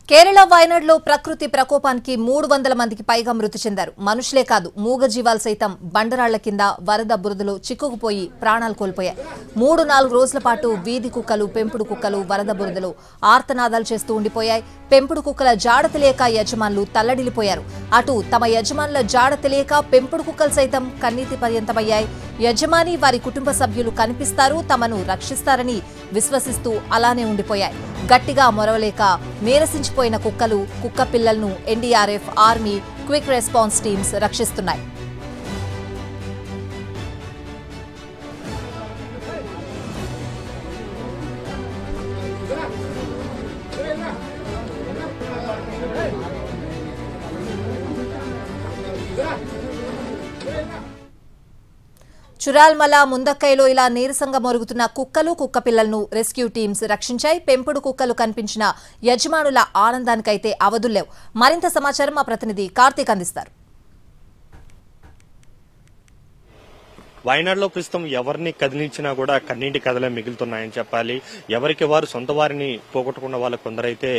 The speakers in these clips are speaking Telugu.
కేరళ వయనాడ్లో ప్రకృతి ప్రకోపానికి 300 మందికి పైగా మృతి చెందారు. మనుషులే కాదు మూగజీవాలు సైతం బండరాళ్ల కింద వరద బురదలో చిక్కుకుపోయి ప్రాణాలు కోల్పోయాయి. 3-4 రోజుల పాటు వీధి కుక్కలు, పెంపుడు కుక్కలు వరద బురదలో ఆర్తనాదాలు చేస్తూ ఉండిపోయాయి. పెంపుడు కుక్కల జాడ తెలియక యజమానులు తల్లడిల్లిపోయారు. అటు తమ యజమానుల జాడ తెలియక పెంపుడు కుక్కలు సైతం కన్నీటి పర్యంతమయ్యాయి. యజమాని వారి కుటుంబ సభ్యులు కనిపిస్తారు, తమను రక్షిస్తారని విశ్వసిస్తూ అలానే ఉండిపోయాయి. గట్టిగా మొరవలేక నీరసించిపోయిన కుక్కలు, కుక్క పిల్లలను NDRF, army, quick response teams రక్షిస్తున్నాయి. చురాల్మల, ముందక్కైలో ఇలా నీరసంగా మొరుగుతున్న కుక్కలు, కుక్క పిల్లలను రెస్క్యూ టీమ్స్ రక్షించాయి. పెంపుడు కుక్కలు కనిపించిన యజమానుల ఆనందానికైతే అవధుల్లేవు. మరింత సమాచారం మా ప్రతినిధి కార్తీక్ అందిస్తారు. వయనాడులో ప్రస్తుతం ఎవరిని కదిలించినా కూడా కన్నీటి కథలే మిగులుతున్నాయని చెప్పాలి. ఎవరికి వారు సొంత వారిని పోగొట్టుకున్న వాళ్ళు కొందరైతే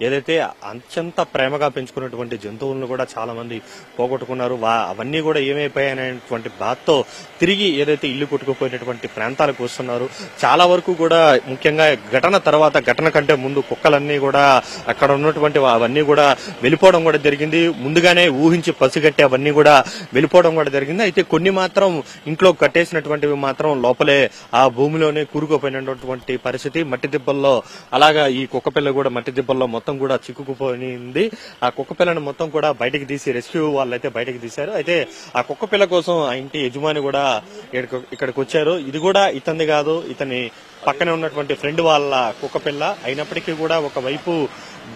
ఏదైతే అత్యంత ప్రేమగా పెంచుకున్నటువంటి జంతువులను కూడా చాలా మంది పోగొట్టుకున్నారు. అవన్నీ కూడా ఏమైపోయాయనేటువంటి బాధతో తిరిగి ఏదైతే ఇల్లు కొట్టుకుపోయినటువంటి ప్రాంతాలకు వస్తున్నారు. చాలా వరకు కూడా ముఖ్యంగా ఘటన తర్వాత, ఘటన కంటే ముందు కుక్కలన్నీ కూడా అక్కడ ఉన్నటువంటి అవన్నీ కూడా వెళ్ళిపోవడం కూడా జరిగింది. ముందుగానే ఊహించి పసిగట్టి అవన్నీ కూడా వెళ్ళిపోవడం కూడా జరిగింది. అయితే కొన్ని మాత్రం ఇంట్లో కట్టేసినటువంటివి మాత్రం లోపలే ఆ భూమిలోనే కూరుకుపోయినటువంటి పరిస్థితి. మట్టి దిబ్బల్లో అలాగా ఈ కుక్కపిల్ల కూడా మట్టి దిబ్బల్లో మొత్తం కూడా చిక్కుకుపోయింది. ఆ కుక్కపిల్లను మొత్తం కూడా బయటకు తీసి రెస్క్యూ వాళ్ళైతే బయటకు తీశారు. అయితే ఆ కుక్కపిల్ల కోసం ఆ ఇంటి యజమాని కూడా ఇక్కడికి వచ్చారు. ఇది కూడా ఇతనిది కాదు, ఇతని పక్కనే ఉన్నటువంటి ఫ్రెండ్ వాళ్ళ కుక్కపిల్ల అయినప్పటికీ కూడా ఒకవైపు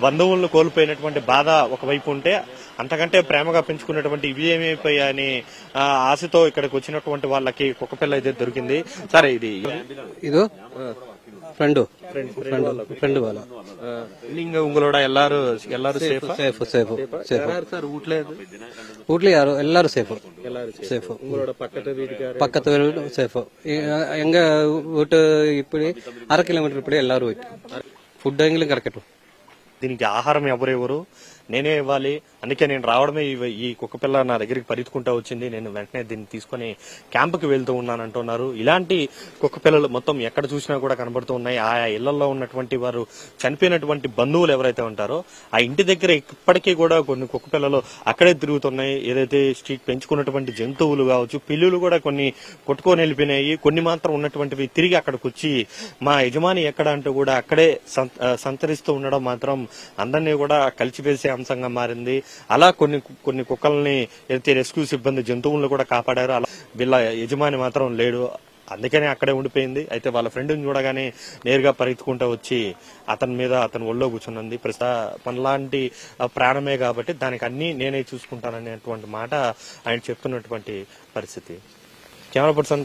బంధువులను కోల్పోయినటువంటి బాధ ఒకవైపు ఉంటే, అంతకంటే ప్రేమగా పెంచుకున్నటువంటి ఇవి ఏమైపోయాయని ఆశతో ఇక్కడికి వచ్చినటువంటి వాళ్ళకి కుక్కపిల్ల అయితే దొరికింది. సరే, ఇది ஃப்ரெண்டு வால நீங்க உங்களோட எல்லாரும் வீட்ல யாரும் எல்லாரும் சேஃப். உங்களோட பக்கத்து வீடு சேஃப். எங்க வீட்டு இப்படி 1/2 కిలోమీటర్ இப்படி எல்லாரும் வீட்டு ఫుడ్ எங்களுக்கு கிடைக்கட்டும். దీనికి ఆహారం ఎవరెవరు నేనే ఇవ్వాలి. అందుకే నేను రావడమే ఈ కుక్కపిల్ల నా దగ్గరికి పరిగెత్తుకుంటూ వచ్చింది. నేను వెంటనే దీన్ని తీసుకుని క్యాంపుకి వెళ్తూ ఉన్నానంటున్నారు. ఇలాంటి కుక్కపిల్లలు మొత్తం ఎక్కడ చూసినా కూడా కనబడుతూ ఉన్నాయి. ఆయా ఇళ్లలో ఉన్నటువంటి వారు చనిపోయినటువంటి బంధువులు ఎవరైతే ఉంటారో ఆ ఇంటి దగ్గర ఇప్పటికీ కూడా కొన్ని కుక్కపిల్లలు అక్కడే తిరుగుతున్నాయి. ఏదైతే స్ట్రీట్ పెంచుకున్నటువంటి జంతువులు కావచ్చు, పిల్లులు కూడా కొన్ని కొట్టుకొని వెళ్ళిపోయినాయి. కొన్ని మాత్రం ఉన్నటువంటివి తిరిగి అక్కడికి వచ్చి మా యజమాని ఎక్కడ అంటూ కూడా అక్కడే సంతరిస్తూ ఉండడం మాత్రం అందరినీ కూడా కలిసివేసే అంశంగా మారింది. అలా కొన్ని కుక్కల్ని అయితే రెస్క్యూ సిబ్బంది జంతువులను కూడా కాపాడారు. అలా వీళ్ళ యజమాని మాత్రం లేడు, అందుకనే అక్కడే ఉండిపోయింది. అయితే వాళ్ళ ఫ్రెండ్ని చూడగానే నేరుగా పరిగెత్తుకుంటూ వచ్చి అతని ఒళ్ళో కూర్చున్నది. మనలాంటి ప్రాణమే కాబట్టి దానికి అన్ని నేనే చూసుకుంటాననేటువంటి మాట ఆయన చెప్తున్నటువంటి పరిస్థితి. Camera person